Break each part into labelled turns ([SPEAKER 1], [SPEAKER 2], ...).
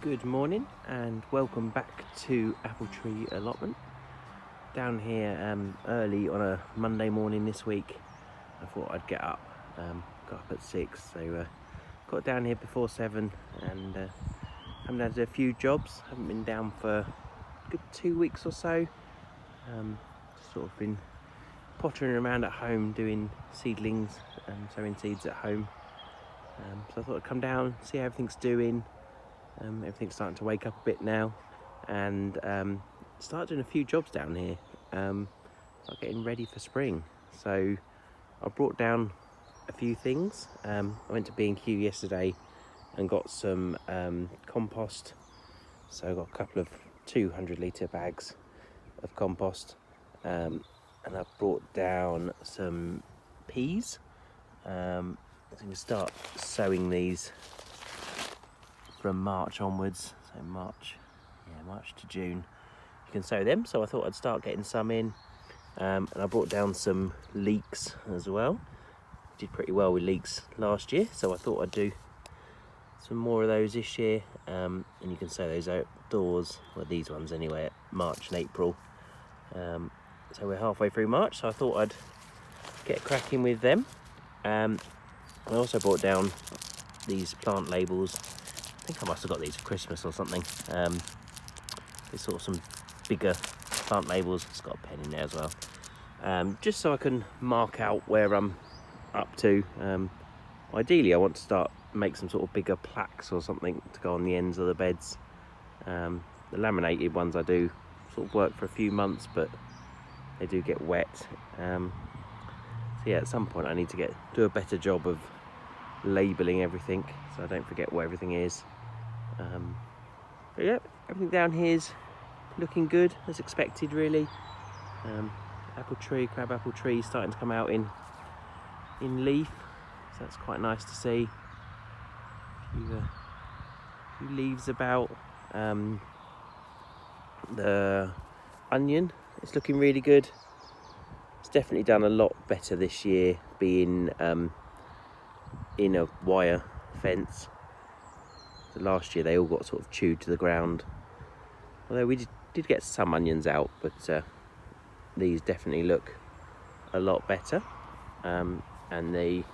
[SPEAKER 1] Good morning and welcome back to Apple Tree Allotment. Down here early on a Monday morning this week. I thought I'd get up, got up at 6, so got down here before 7 and come down to a few jobs. Haven't been down for a good 2 weeks or so. Sort of been pottering around at home doing seedlings and sowing seeds at home. So I thought I'd come down, see how everything's doing. Everything's starting to wake up a bit now, and start doing a few jobs down here. Start getting ready for spring. So I brought down a few things. I went to B&Q yesterday and got some compost. So I got a couple of 200-litre bags of compost, and I brought down some peas. I'm going to start sowing these from March onwards, so March to June you can sow them. So I thought I'd start getting some in, and I brought down some leeks as well. Did pretty well with leeks last year, so I thought I'd do some more of those this year, and you can sow those outdoors, well these ones anyway, at March and April. So we're halfway through March, so I thought I'd get cracking with them. I also brought down these plant labels. I think I must have got these for Christmas or something. It's sort of some bigger plant labels. It's got a pen in there as well. Just so I can mark out where I'm up to. Ideally, I want to make some sort of bigger plaques or something to go on the ends of the beds. The laminated ones I do sort of work for a few months, but they do get wet. So yeah, at some point I need to do a better job of labelling everything so I don't forget what everything is. But yeah, everything down here is looking good as expected, really. Crab apple tree starting to come out in leaf, so that's quite nice to see. A few leaves about. The onion is looking really good. It's definitely done a lot better this year, being in a wire fence. So last year they all got sort of chewed to the ground, although we did get some onions out, but these definitely look a lot better. And the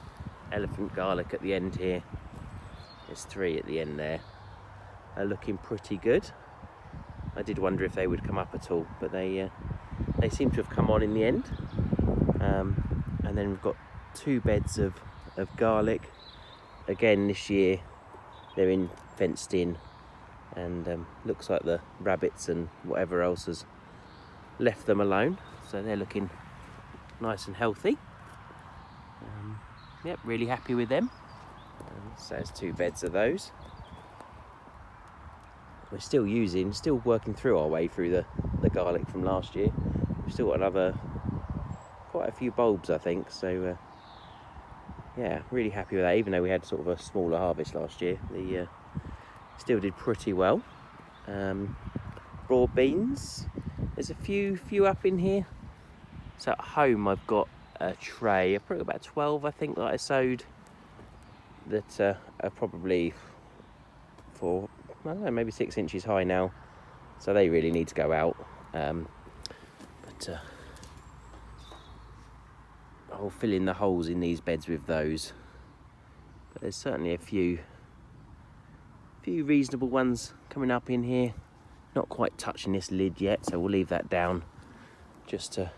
[SPEAKER 1] elephant garlic at the end here, there's 3 at the end there, are looking pretty good. I did wonder if they would come up at all, but they seem to have come on in the end. And then we've got 2 beds of garlic. Again this year they're fenced in, and looks like the rabbits and whatever else has left them alone, so they're looking nice and healthy. Yep, really happy with them. So there's 2 beds of those. We're still working through our way through the garlic from last year. We've still got quite a few bulbs, I think, so yeah, really happy with that. Even though we had sort of a smaller harvest last year, the still did pretty well. Raw beans, there's a few up in here. So at home I've got a tray, I've probably got about 12 I think that I sowed, that are probably I don't know, maybe 6 inches high now, so they really need to go out. But I'll fill in the holes in these beds with those. But there's certainly a few reasonable ones coming up in here. Not quite touching this lid yet, so we'll leave that down just to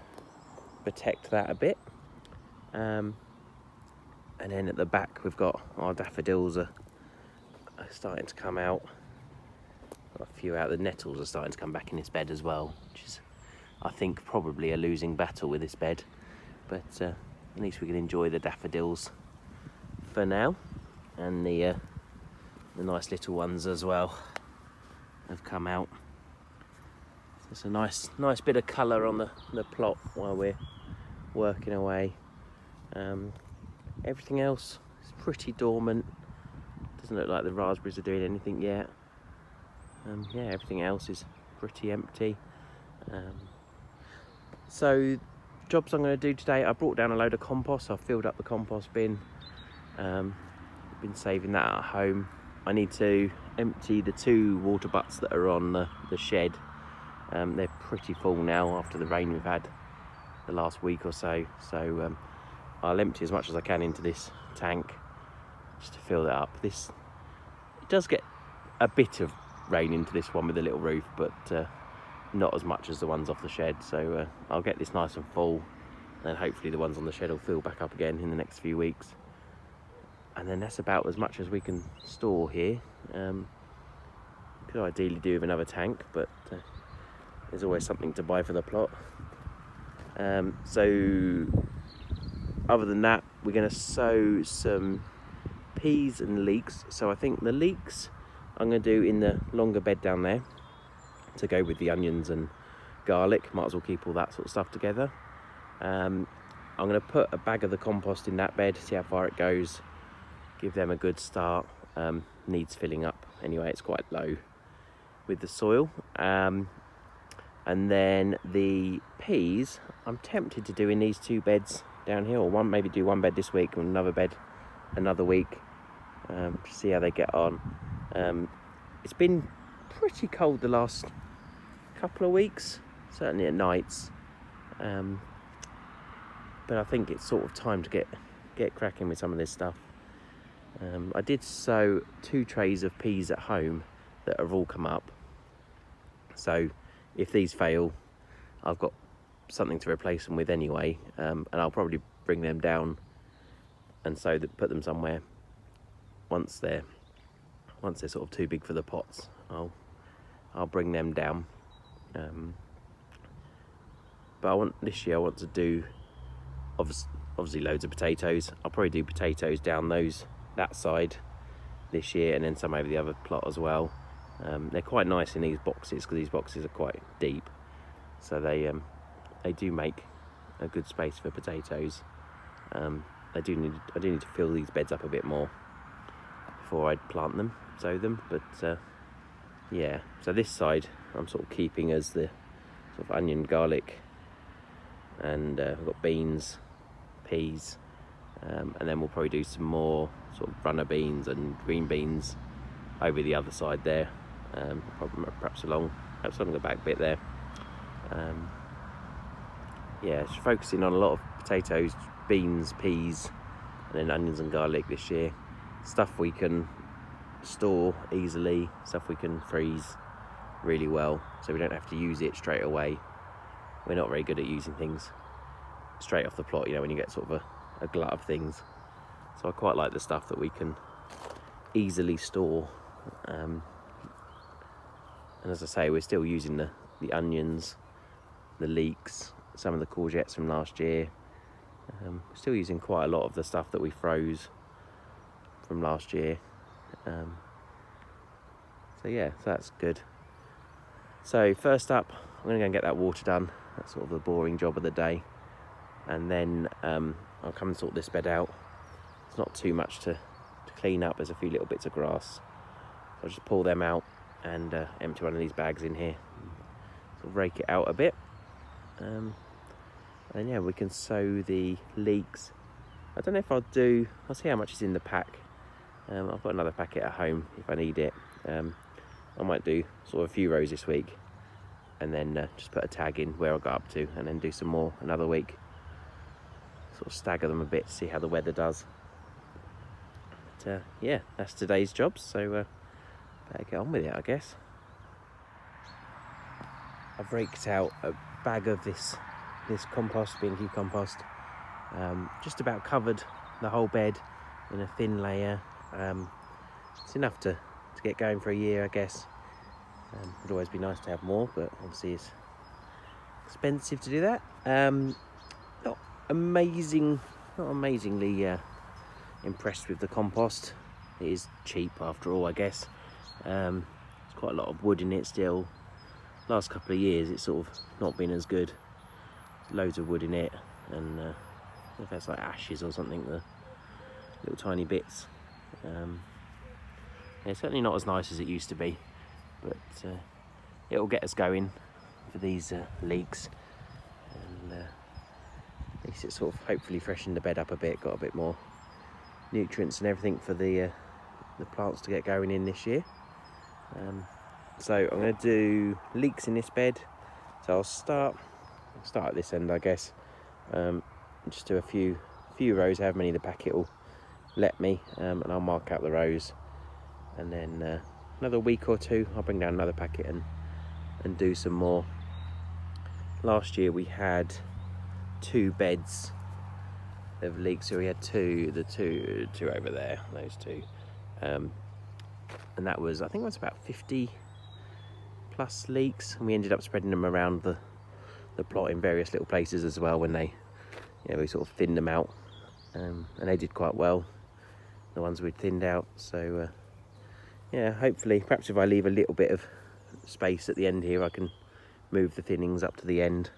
[SPEAKER 1] protect that a bit. And then at the back we've got our daffodils are starting to come out. Got a few out. The nettles are starting to come back in this bed as well, which is, I think, probably a losing battle with this bed, but at least we can enjoy the daffodils for now. And the nice little ones as well have come out. So it's a nice bit of colour on the plot while we're working away. Everything else is pretty dormant. Doesn't look like the raspberries are doing anything yet. Yeah, everything else is pretty empty. So jobs I'm going to do today, I brought down a load of compost. I've filled up the compost bin. Been saving that at home. I need to empty the 2 water butts that are on the shed. They're pretty full now after the rain we've had the last week or so. So I'll empty as much as I can into this tank just to fill that up. It does get a bit of rain into this one with the little roof, but not as much as the ones off the shed. So I'll get this nice and full, and hopefully the ones on the shed will fill back up again in the next few weeks. And then that's about as much as we can store here. Could ideally do with another tank, but there's always something to buy for the plot. So other than that, we're going to sow some peas and leeks. So I think the leeks I'm going to do in the longer bed down there to go with the onions and garlic. Might as well keep all that sort of stuff together. I'm going to put a bag of the compost in that bed, see how far it goes, give them a good start. Needs filling up anyway, it's quite low with the soil. And then the peas, I'm tempted to do in these 2 beds down here, or maybe do 1 bed this week and another bed another week, to see how they get on. It's been pretty cold the last couple of weeks, certainly at nights, but I think it's sort of time to get cracking with some of this stuff. I did sow 2 trays of peas at home that have all come up, so if these fail, I've got something to replace them with anyway, and I'll probably bring them down and put them somewhere once they're sort of too big for the pots. I'll bring them down. But this year I want to do obviously loads of potatoes. I'll probably do potatoes down that side this year, and then some over the other plot as well. They're quite nice in these boxes because these boxes are quite deep, so they do make a good space for potatoes. I do need to fill these beds up a bit more before I plant them, sow them. But yeah, so this side I'm sort of keeping as the sort of onion, garlic, and I've got beans, peas, and then we'll probably do some more sort of runner beans and green beans over the other side there, perhaps along the back bit there. Yeah, just focusing on a lot of potatoes, beans, peas, and then onions and garlic this year. Stuff we can store easily, stuff we can freeze really well, so we don't have to use it straight away. We're not very good at using things straight off the plot, when you get sort of a glut of things. So I quite like the stuff that we can easily store. And as I say, we're still using the onions, the leeks, some of the courgettes from last year. We're still using quite a lot of the stuff that we froze from last year. So yeah, so that's good. So first up, I'm going to go and get that water done. That's sort of the boring job of the day. And then I'll come and sort this bed out. It's not too much to clean up. There's a few little bits of grass. So I'll just pull them out and empty one of these bags in here. Sort of rake it out a bit. And yeah, we can sow the leeks. I don't know if I'll see how much is in the pack. I've got another packet at home if I need it. I might do sort of a few rows this week, and then just put a tag in where I got up to, and then do some more another week. Sort of stagger them a bit, see how the weather does. But yeah, that's today's job, so better get on with it, I guess. I've raked out a bag of this compost, B&Q compost. Just about covered the whole bed in a thin layer. It's enough to get going for a year, I guess. Would always be nice to have more, but obviously it's expensive to do that. Not amazingly impressed with the compost. It is cheap after all, I guess. There's quite a lot of wood in it still. Last couple of years it's sort of not been as good. Loads of wood in it, and I don't know if that's like ashes or something, the little tiny bits. Yeah, certainly not as nice as it used to be, but it'll get us going for these leeks, and at least it's sort of hopefully freshened the bed up a bit, got a bit more nutrients and everything for the the plants to get going in this year. So I'm going to do leeks in this bed. So I'll start at this end, I guess. Just do a few rows, however many the packet will let me, and I'll mark out the rows. And then another week or two, I'll bring down another packet and do some more. Last year we had 2 beds of leeks, so we had two over there, those 2, and that was, I think it was about 50 plus leeks, and we ended up spreading them around the plot in various little places as well when they, we sort of thinned them out, and they did quite well, the ones we'd thinned out. So hopefully, perhaps if I leave a little bit of space at the end here, I can move the thinnings up to the end.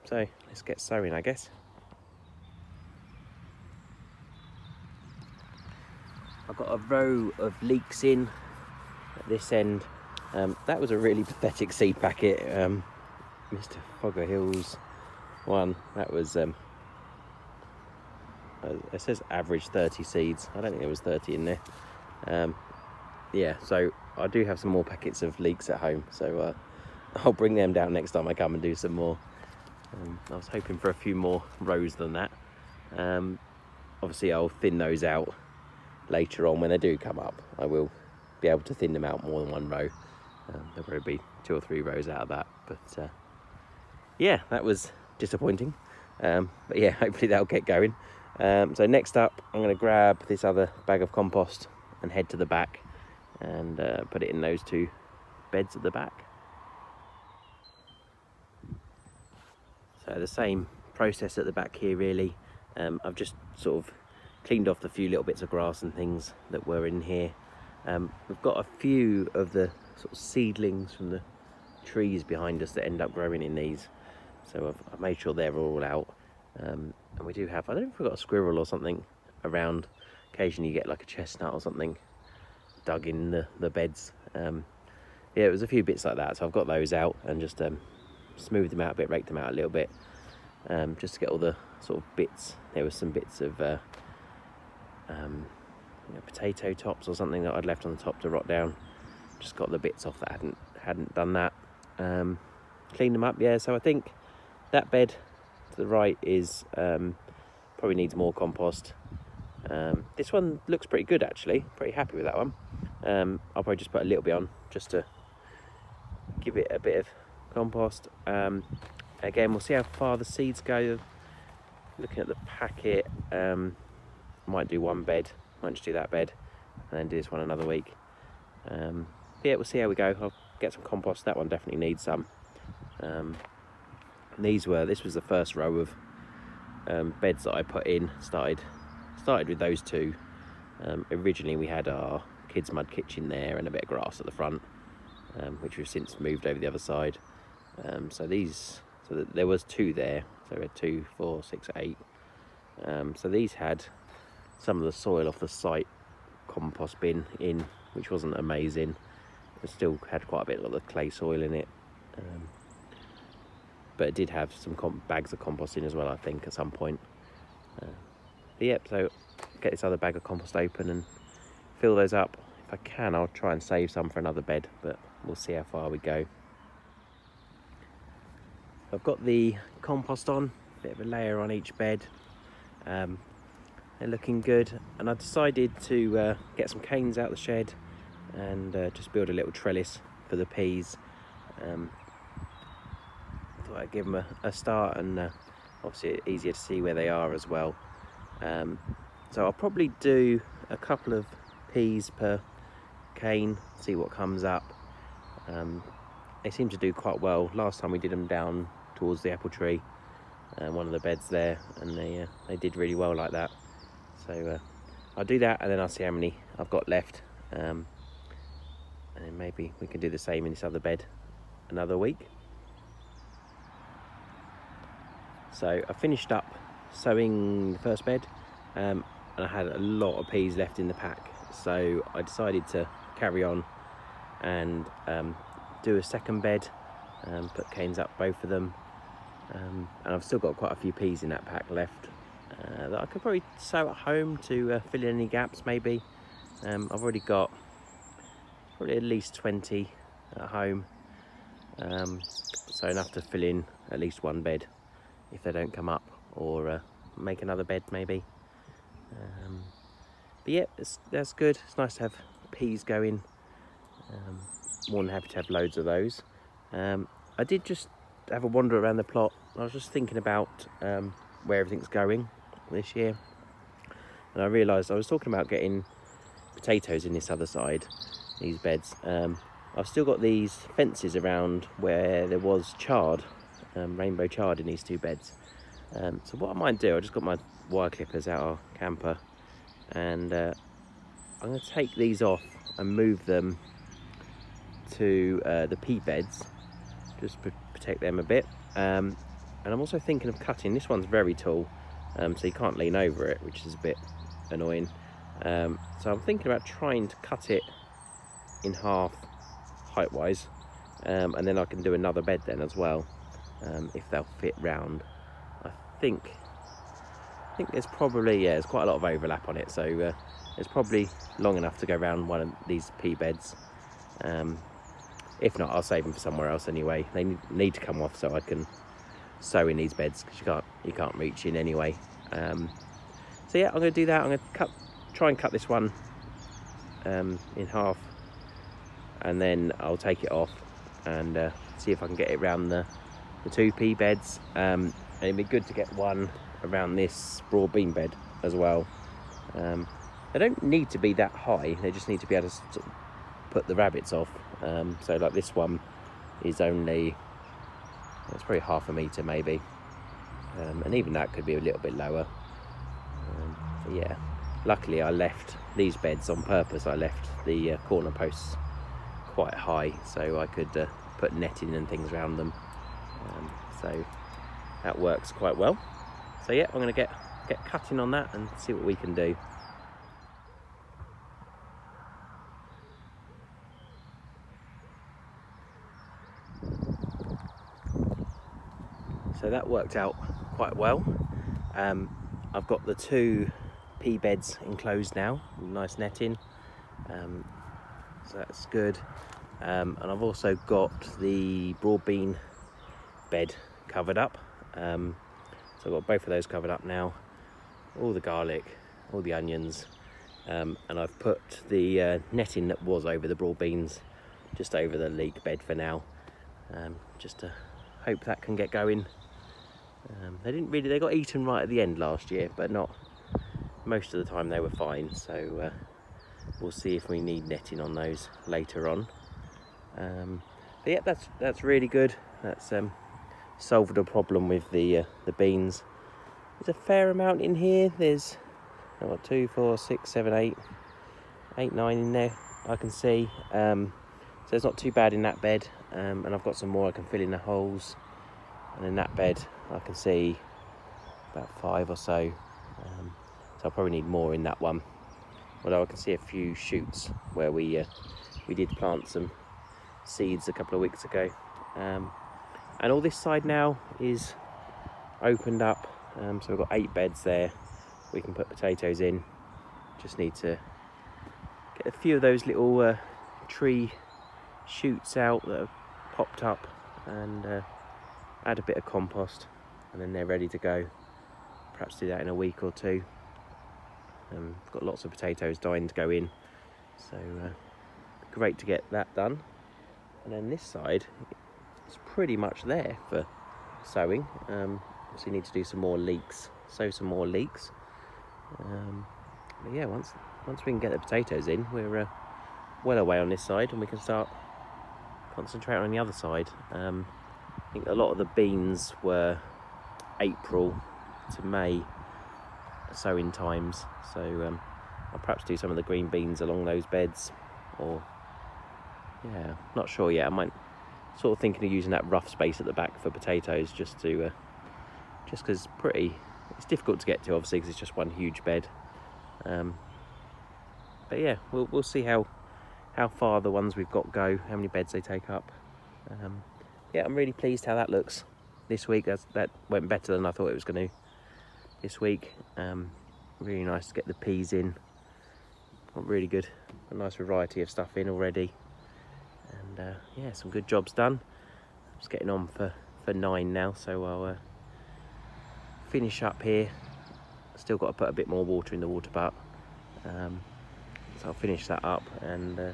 [SPEAKER 1] So let's get sowing, I guess. I've got a row of leeks in at this end. That was a really pathetic seed packet, Mr. Fogger Hills one. That was, it says average 30 seeds. I don't think there was 30 in there. So I do have some more packets of leeks at home, so I'll bring them down next time I come and do some more. I was hoping for a few more rows than that. Obviously I'll thin those out later on when they do come up. I will be able to thin them out more than one row. There'll probably be 2 or 3 rows out of that, but that was disappointing. But hopefully that'll get going. So next up, I'm going to grab this other bag of compost and head to the back and put it in those 2 beds at the back. So the same process at the back here really. I've just sort of cleaned off the few little bits of grass and things that were in here. We've got a few of the sort of seedlings from the trees behind us that end up growing in these. So I've made sure they're all out. And we do have, I don't know if we've got a squirrel or something around. Occasionally you get like a chestnut or something dug in the beds. It was a few bits like that, so I've got those out and just smoothed them out a bit, raked them out a little bit, just to get all the sort of bits. There was some bits of potato tops or something that I'd left on the top to rot down. Just got the bits off that hadn't done that. Cleaned them up, so I think that bed to the right is probably needs more compost. This one looks pretty good actually, pretty happy with that one. I'll probably just put a little bit on just to give it a bit of compost. Again, we'll see how far the seeds go. Looking at the packet, might do one bed, might just do that bed and then do this one another week. We'll see how we go. I'll get some compost. That one definitely needs some. This was the first row of beds that I put in. Started with those 2. Originally we had our kids' mud kitchen there and a bit of grass at the front, which we've since moved over the other side. So there was 2 there. So we had 2, 4, 6, 8. So these had some of the soil off the site compost bin in, which wasn't amazing. It still had quite a bit of the clay soil in it. But it did have some bags of compost in as well, I think, at some point. So get this other bag of compost open and fill those up. If I can, I'll try and save some for another bed, but we'll see how far we go. I've got the compost on, a bit of a layer on each bed. They're looking good, and I decided to get some canes out of the shed and just build a little trellis for the peas. Thought I'd give them a start, and obviously easier to see where they are as well. So I'll probably do a couple of peas per cane, see what comes up. They seem to do quite well. Last time we did them down towards the apple tree, one of the beds there, and they did really well like that. So I'll do that, and then I'll see how many I've got left, and then maybe we can do the same in this other bed another week. So I finished up sowing the first bed, and I had a lot of peas left in the pack, so I decided to carry on and do a second bed, put canes up both of them, and I've still got quite a few peas in that pack left. that I could probably sow at home to fill in any gaps maybe. I've already got probably at least 20 at home, so enough to fill in at least one bed if they don't come up, or make another bed maybe. But yeah, that's good. It's nice to have peas going. More than happy to have loads of those. I did just have a wander around the plot. I was just thinking about where everything's going this year, and I realised I was talking about getting potatoes in this other side, these beds. I've still got these fences around where there was chard, rainbow chard in these two beds. So what I might do, I just got my wire clippers out our camper, and I'm going to take these off and move them to the pea beds, just protect them a bit. And I'm also thinking of cutting, this one's very tall, so you can't lean over it, which is a bit annoying. So I'm thinking about trying to cut it in half height wise, and then I can do another bed then as well, if they'll fit round. I think there's probably, yeah, there's quite a lot of overlap on it, so it's probably long enough to go around one of these pea beds. If not, I'll save them for somewhere else anyway. They need to come off so I can sow in these beds, because you can't reach in anyway. So yeah, I'm going to do that. I'm going to try and cut this one in half, and then I'll take it off and see if I can get it around the two pea beds. And it'd be good to get one around this broad bean bed as well. They don't need to be that high, they just need to be able to sort of put the rabbits off. So like this one is only, it's probably 1/2 metre maybe, and even that could be a little bit lower. Yeah, luckily I left these beds on purpose. I left the corner posts quite high so I could put netting and things around them, so that works quite well. So yeah, I'm going to get cutting on that and see what we can do. So that worked out quite well. I've got the two pea beds enclosed now, nice netting, so that's good. And I've also got the broad bean bed covered up, so I've got both of those covered up now, all the garlic, all the onions, and I've put the netting that was over the broad beans just over the leek bed for now, just to hope that can get going. They got eaten right at the end last year, but not most of the time. They were fine, so we'll see if we need netting on those later on. But yeah, that's really good. That's solved a problem with the beans. There's a fair amount in here. There's 2, 4, 6, 7, 8, 9 in there I can see, so it's not too bad in that bed, and I've got some more I can fill in the holes. And in that bed I can see about 5 or so, so I'll probably need more in that one, although I can see a few shoots where we did plant some seeds a couple of weeks ago. And all this side now is opened up, so we've got 8 beds there we can put potatoes in. Just need to get a few of those little tree shoots out that have popped up, and add a bit of compost, and then they're ready to go. Perhaps do that in a week or two. I've got lots of potatoes dying to go in, so great to get that done. And then this side, it's pretty much there for sowing. Obviously need to do some more leeks, sow some more leeks. But yeah, once we can get the potatoes in, we're well away on this side, and we can start concentrating on the other side. I think a lot of the beans were April to May sowing times, so I'll perhaps do some of the green beans along those beds, or yeah, not sure yet. I might sort of thinking of using that rough space at the back for potatoes, just because it's difficult to get to, obviously, because it's just one huge bed. But yeah, we'll see how far the ones we've got go, how many beds they take up. Yeah, I'm really pleased how that looks this week. That went better than I thought it was going to. this week. Really nice to get the peas in. Got really good, a nice variety of stuff in already. And yeah, some good jobs done. Just getting on for 9 now, so I'll finish up here. Still got to put a bit more water in the water butt. So I'll finish that up and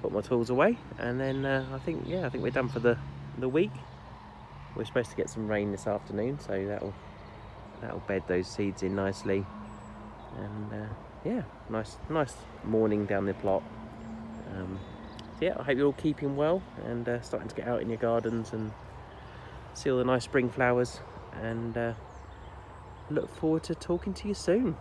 [SPEAKER 1] put my tools away, and then I think we're done for the week. We're supposed to get some rain this afternoon, so that'll bed those seeds in nicely. And yeah, nice morning down the plot. So yeah, I hope you're all keeping well and starting to get out in your gardens and see all the nice spring flowers. And look forward to talking to you soon.